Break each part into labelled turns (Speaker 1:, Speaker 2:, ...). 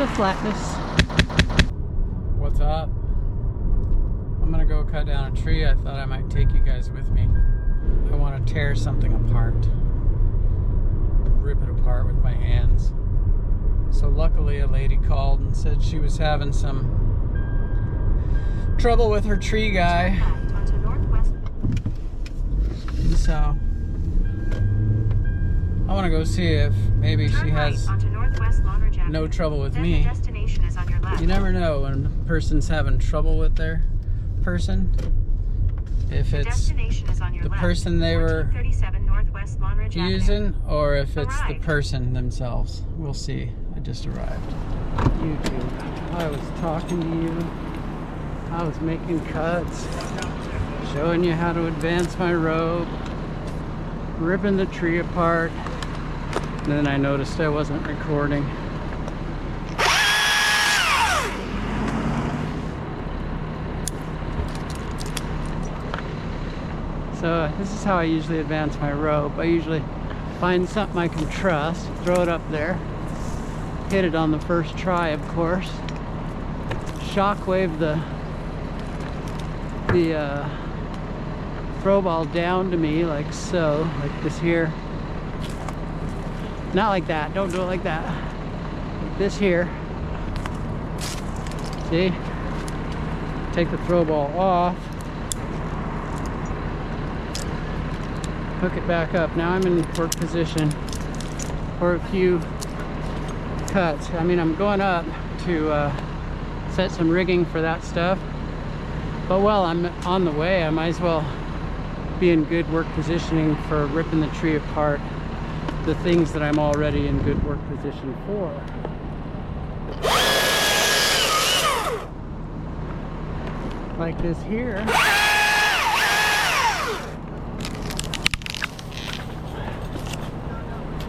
Speaker 1: the flatness.
Speaker 2: What's up? I'm gonna go cut down a tree. I thought I might take you guys with me. I want to tear something apart. Rip it apart with my hands. So luckily a lady called and said she was having some trouble with her tree guy. And so I want to go see if maybe she has no trouble with me. You never know when a person's having trouble with their person. If it's the person they were using or if it's the person themselves. We'll see. I just arrived. YouTube. I was talking to you. I was making cuts, showing you how to advance my rope, ripping the tree apart. And then I noticed I wasn't recording. So this is how I usually advance my rope. I usually find something I can trust, throw it up there, hit it on the first try, of course, shockwave the throw ball down to me like so, like this here. Not like that, don't do it like that. Like this here. See? Take the throw ball off. Hook it back up. Now I'm in work position for a few cuts. I mean, I'm going up to set some rigging for that stuff. But while I'm on the way, I might as well be in good work positioning for ripping the tree apart. The things that I'm already in good work position for. Like this here.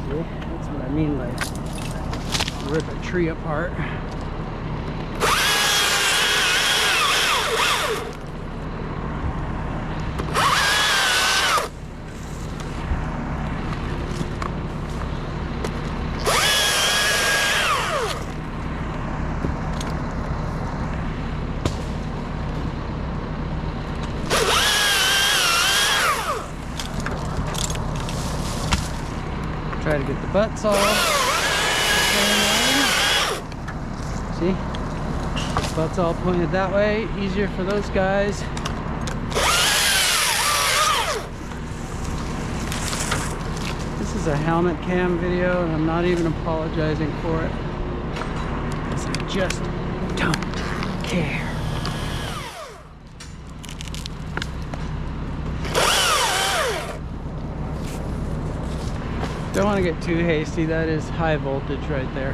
Speaker 2: That's what I mean by rip a tree apart. Try to get the butts off. See? Butts all pointed that way. Easier for those guys. This is a helmet cam video and I'm not even apologizing for it. Because I just don't care. Don't want to get too hasty. That is high voltage right there.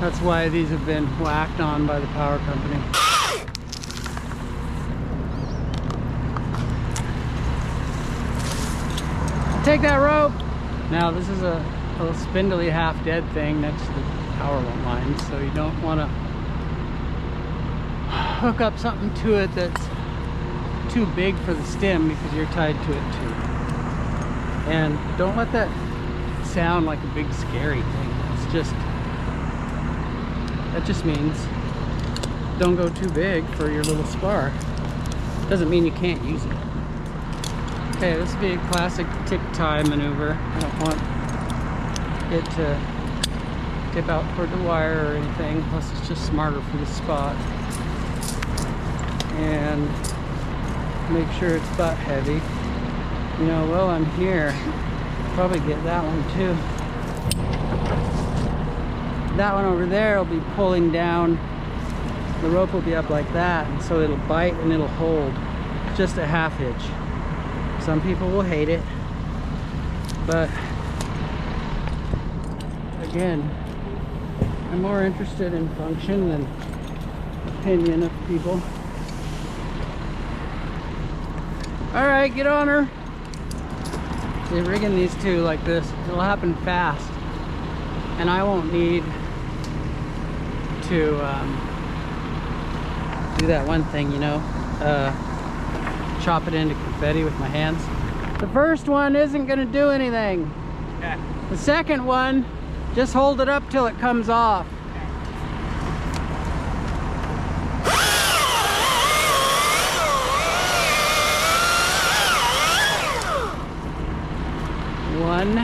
Speaker 2: That's why these have been whacked on by the power company. Take that rope! Now this is a little spindly half-dead thing next to the power line, so you don't want to hook up something to it that's too big for the stem because you're tied to it too. And don't let that sound like a big scary thing. It's just, that just means don't go too big for your little spar. Doesn't mean you can't use it. Okay, this would be a classic tick tie maneuver. I don't want it to tip out toward the wire or anything, plus it's just smarter for the spot. And make sure it's butt heavy. You know, while I'm here, probably get that one too. That one over there will be pulling down. The rope will be up like that, and so it'll bite and it'll hold. Just a half hitch. Some people will hate it, but again, I'm more interested in function than opinion of people. All right, get on her. They're rigging these two like this. It'll happen fast, and I won't need to do that one thing, you know, chop it into confetti with my hands. The first one isn't gonna do anything. Okay. The second one Just hold it up till it comes off. One.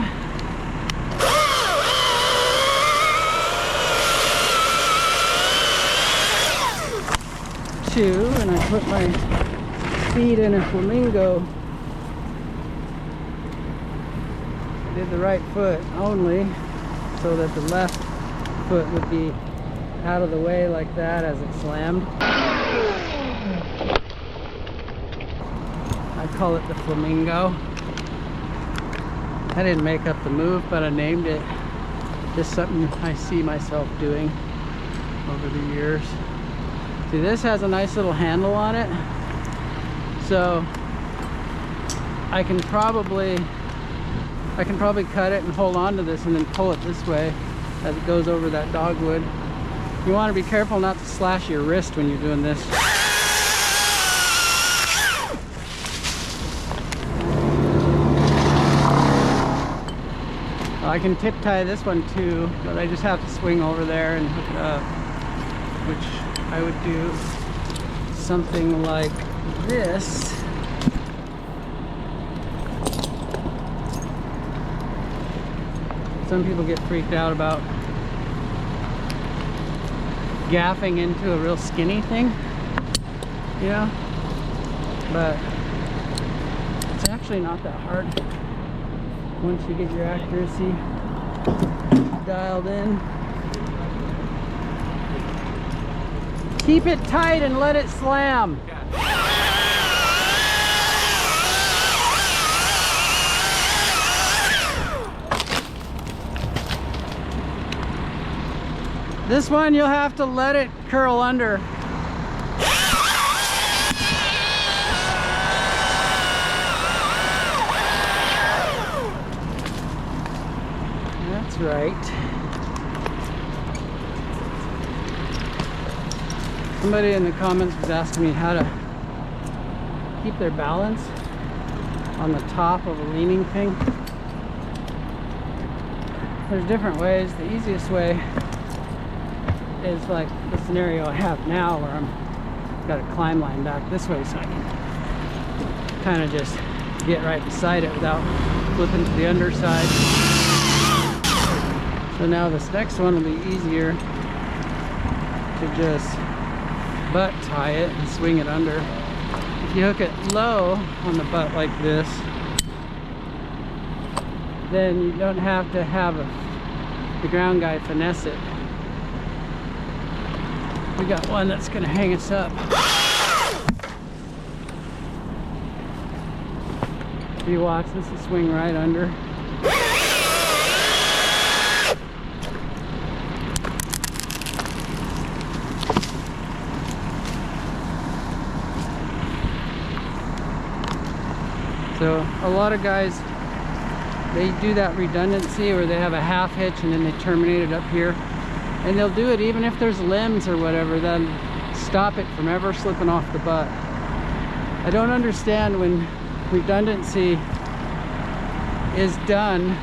Speaker 2: Two, and I put my feet in a Flamingo. I did the right foot only so that the left foot would be out of the way like that as it slammed. I call it the Flamingo. I didn't make up the move, but I named it. Just something I see myself doing over the years. See, this has a nice little handle on it, so I can probably cut it and hold on to this and then pull it this way as it goes over that dogwood. You want to be careful not to slash your wrist when you're doing this. I can tip tie this one too, but I just have to swing over there and hook it up, which I would do something like this. Some people get freaked out about gaffing into a real skinny thing, you know, but it's actually not that hard once you get your accuracy dialed in. Keep it tight and let it slam. This one you'll have to let it curl under. That's right. Somebody in the comments was asking me how to keep their balance on the top of a leaning thing. There's different ways. The easiest way is like the scenario I have now, where I'm got a climb line back this way, so I can kind of just get right beside it without flipping to the underside. So now this next one will be easier to just butt tie it and swing it under. If you hook it low on the butt like this, then you don't have to have the ground guy finesse it. We got one that's gonna hang us up. If you watch, this will swing right under. So a lot of guys, they do that redundancy where they have a half hitch and then they terminate it up here. And they'll do it even if there's limbs or whatever, then stop it from ever slipping off the butt. I don't understand when redundancy is done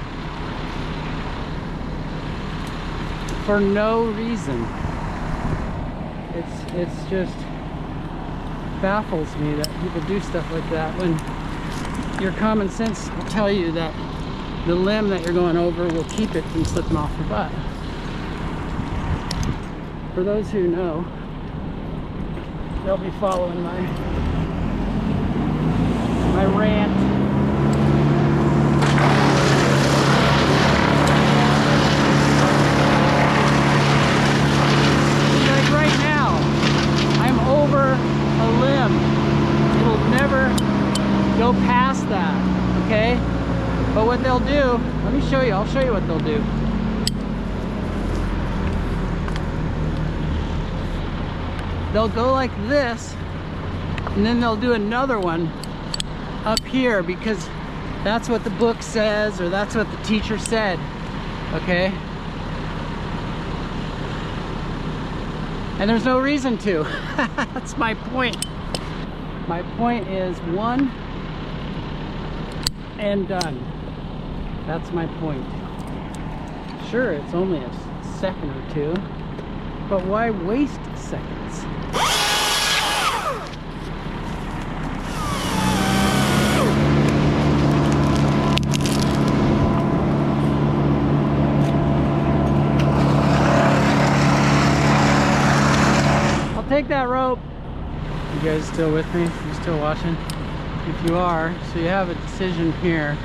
Speaker 2: for no reason. It's just baffles me that people do stuff like that when your common sense will tell you that the limb that you're going over will keep it from slipping off the butt. For those who know, they'll be following my rant. Like right now, I'm over a limb. It'll never go past that, okay? But what they'll do, let me show you, I'll show you what they'll do. They'll go like this, and then they'll do another one up here because that's what the book says, or that's what the teacher said, okay? And there's no reason to. That's my point. My point is one and done. That's my point. Sure, it's only a second or two, but why waste seconds? I'll take that rope. You guys still with me? You still watching? If you are, so you have a decision here.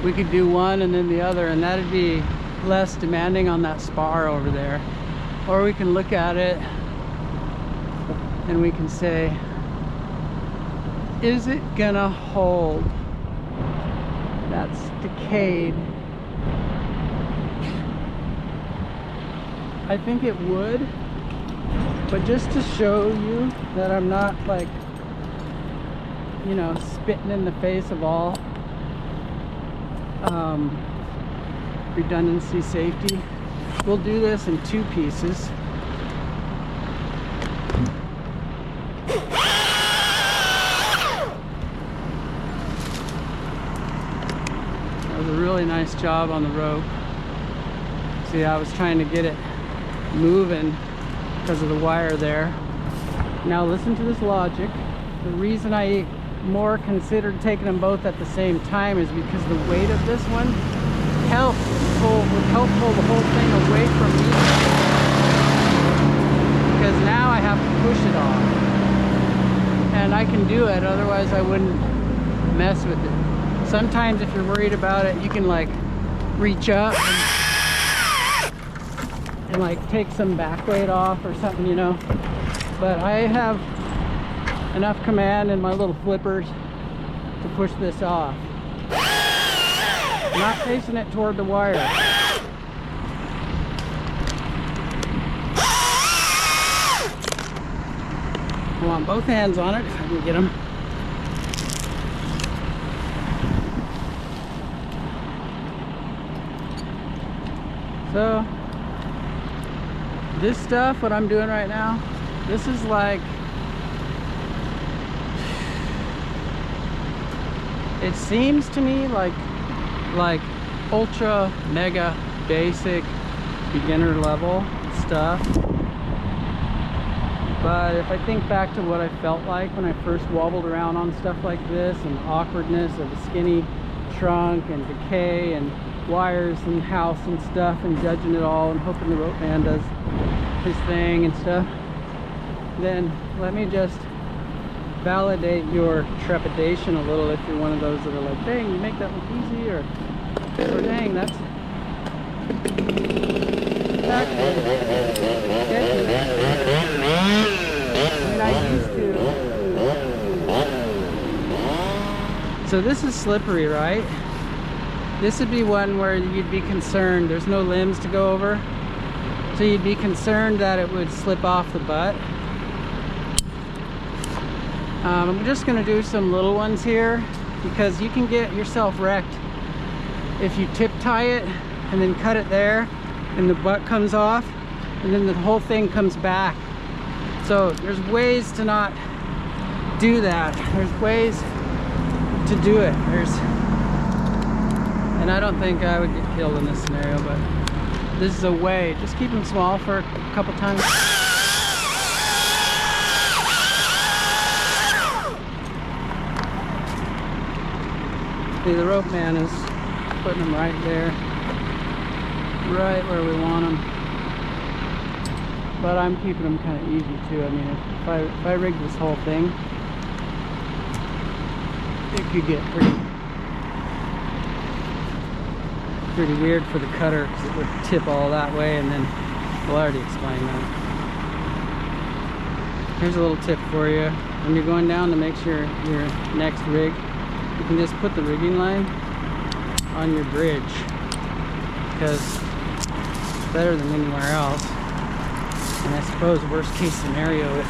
Speaker 2: We could do one and then the other, and that'd be less demanding on that spar over there. Or we can look at it and we can say, is it gonna hold? That's decayed. I think it would, but just to show you that I'm not like, you know, spitting in the face of all redundancy safety, we'll do this in two pieces. That was a really nice job on the rope. See, I was trying to get it moving because of the wire there. Now listen to this logic. The reason I more considered taking them both at the same time is because the weight of this one would help pull the whole thing away from me, because now I have to push it off, and I can do it, otherwise I wouldn't mess with it. Sometimes if you're worried about it, you can like reach up and like take some back weight off or something, you know, but I have enough command in my little flippers to push this off. I'm not facing it toward the wire. I want both hands on it if I can get them. So this stuff, what I'm doing right now, this is like, it seems to me like ultra mega basic beginner level stuff, but if I think back to what I felt like when I first wobbled around on stuff like this, and the awkwardness of a skinny trunk and decay and wires and house and stuff, and judging it all and hoping the rope man does his thing and stuff, then let me just validate your trepidation a little if you're one of those that are like, dang, you make that look easy, or dang, that's I'm not used to. So this is slippery, right? This would be one where you'd be concerned, there's no limbs to go over, so you'd be concerned that it would slip off the butt. I'm just going to do some little ones here, because you can get yourself wrecked if you tip tie it and then cut it there and the butt comes off and then the whole thing comes back. So there's ways to not do that. There's ways to do it. And I don't think I would get killed in this scenario, but this is a way. Just keep them small for a couple times. See, the rope man is putting them right there, right where we want them. But I'm keeping them kind of easy too. I mean, if I rig this whole thing, it could get pretty weird for the cutter, because it would tip all that way, and then, well, I already explained that. Here's a little tip for you. When you're going down to make sure your next rig, you can just put the rigging line on your bridge, because it's better than anywhere else. And I suppose worst case scenario, if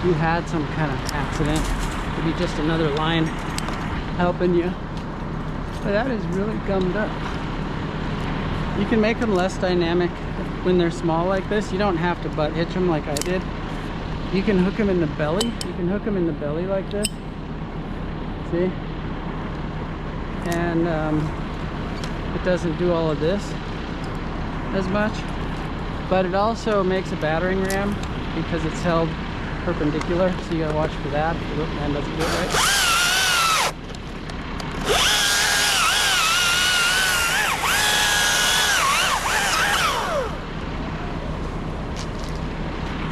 Speaker 2: you had some kind of accident, it'd be just another line helping you. But that is really gummed up. You can make them less dynamic when they're small like this. You don't have to butt hitch them like I did. You can hook them in the belly. You can hook them in the belly like this. See? And it doesn't do all of this as much. But it also makes a battering ram because it's held perpendicular, so you gotta watch for that if the rope man doesn't do it right.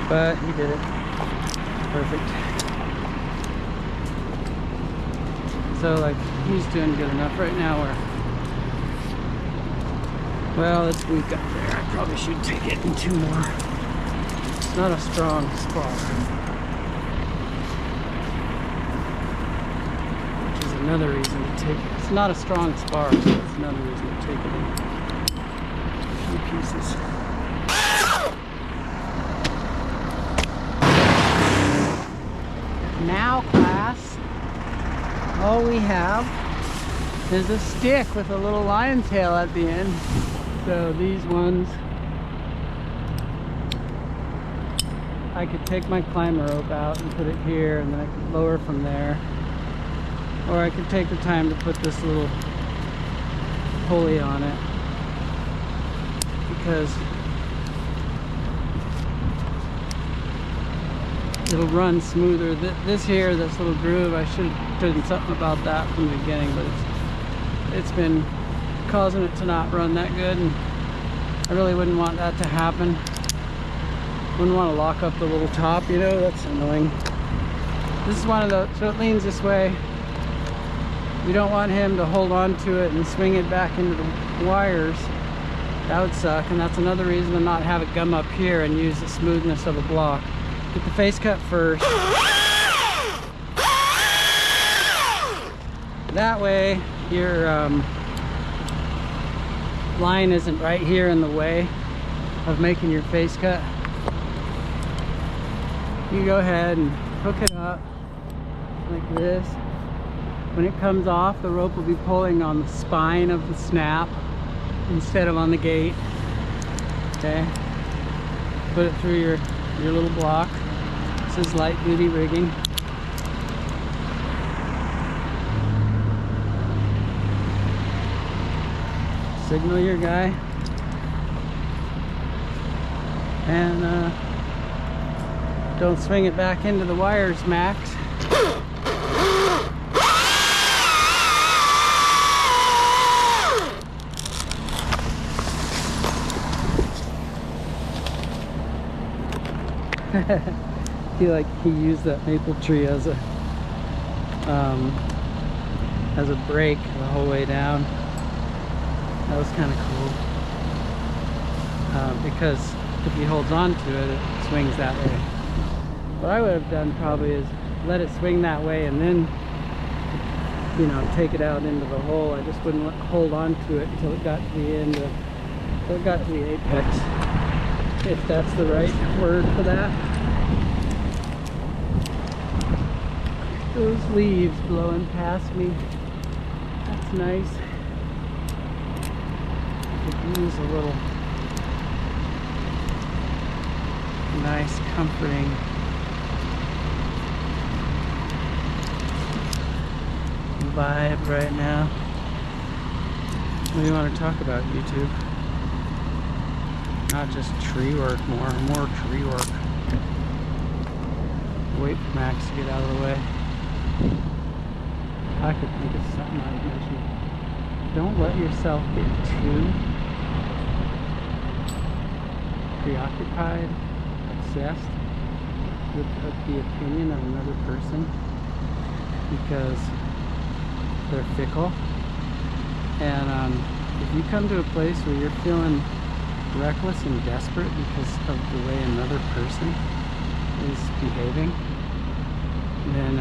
Speaker 2: But he did it. Perfect. So like he's doing good enough right now where, well, it's weak up there. I probably should take it in 2 more. It's not a strong spar, which is another reason to take it. It's not a strong spar, so it's another reason to take it in a few pieces. Now, class, all we have is a stick with a little lion tail at the end. So these ones, I could take my climber rope out and put it here, and then I could lower from there. Or I could take the time to put this little pulley on it, because it'll run smoother. This here, this little groove, I should have done something about that from the beginning, but it's been causing it to not run that good, and I really wouldn't want that to happen. Wouldn't want to lock up the little top, you know, that's annoying. This is one of the, so it leans this way. We don't want him to hold on to it and swing it back into the wires. That would suck, and that's another reason to not have it gum up here and use the smoothness of a block. Get the face cut first. That way your line isn't right here in the way of making your face cut. You go ahead and hook it up like this. When it comes off, the rope will be pulling on the spine of the snap instead of on the gate. Okay, put it through your little block. This is light duty rigging. Signal your guy, and don't swing it back into the wires, Max. he used that maple tree as a brake the whole way down. That was kind of cool, because if he holds on to it, it swings that way. What I would have done probably is let it swing that way and then, you know, take it out into the hole. I just wouldn't hold on to it until it got to the end of, until it got to the apex, if that's the right word for that. Those leaves blowing past me, that's nice. Could use a little nice comforting vibe right now. What do you want to talk about, YouTube? Not just tree work, more tree work. Wait for Max to get out of the way. I could think of something I'd mention. Don't let yourself get too preoccupied, obsessed with the opinion of another person, because they're fickle. And if you come to a place where you're feeling reckless and desperate because of the way another person is behaving, then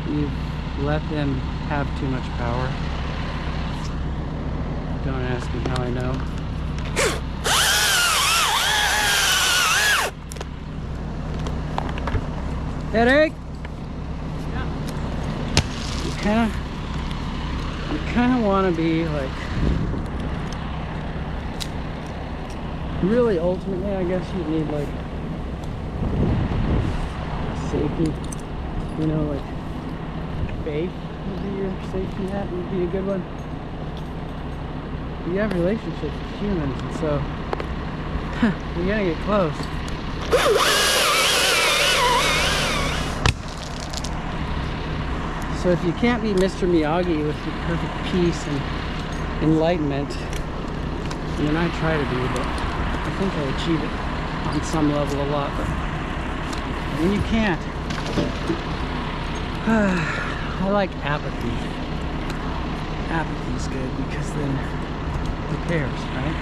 Speaker 2: you've let them have too much power. Don't ask me how I know. Headache? Yeah. You kind of want to be like, really ultimately, I guess you need like safety, you know, like faith would be your safety net, would be a good one. you have relationships with humans, and so you're gonna get close. So if you can't be Mr. Miyagi with your perfect peace and enlightenment, and I try to be, but I think I achieve it on some level a lot, but when you can't, I like apathy. Apathy's good because then who cares, right?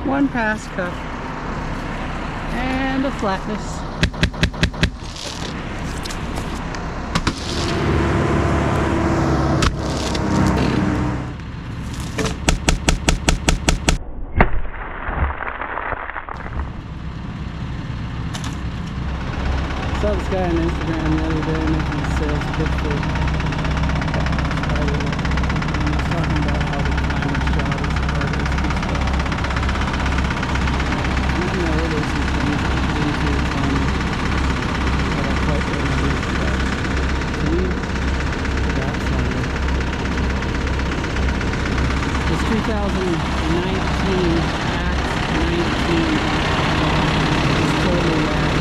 Speaker 2: One pass cup and a flatness. I saw this guy on Instagram the other day making a sales pitch for Friday, and he was talking about how the climber's job is hard as speech stuff. And I know there's some things that get into climbing that are quite related to that. To me, that's something. This 2019 Act 19 is totally rad.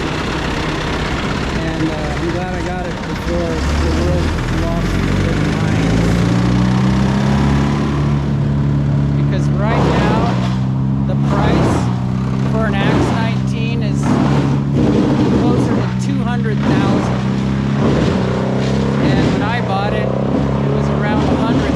Speaker 2: And I'm glad I got it before the world lost their minds. Because right now, the price for an Axe 19 is closer to $200,000. And when I bought it, it was around $100,000.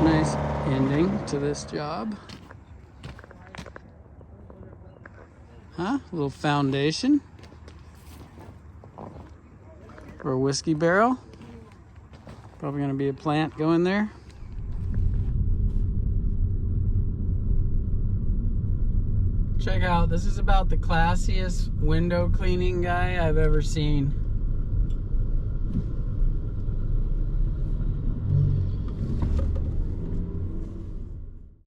Speaker 2: Nice ending to this job. Huh? A little foundation for a whiskey barrel. Probably gonna be a plant going there. Check out, this is about the classiest window cleaning guy I've ever seen.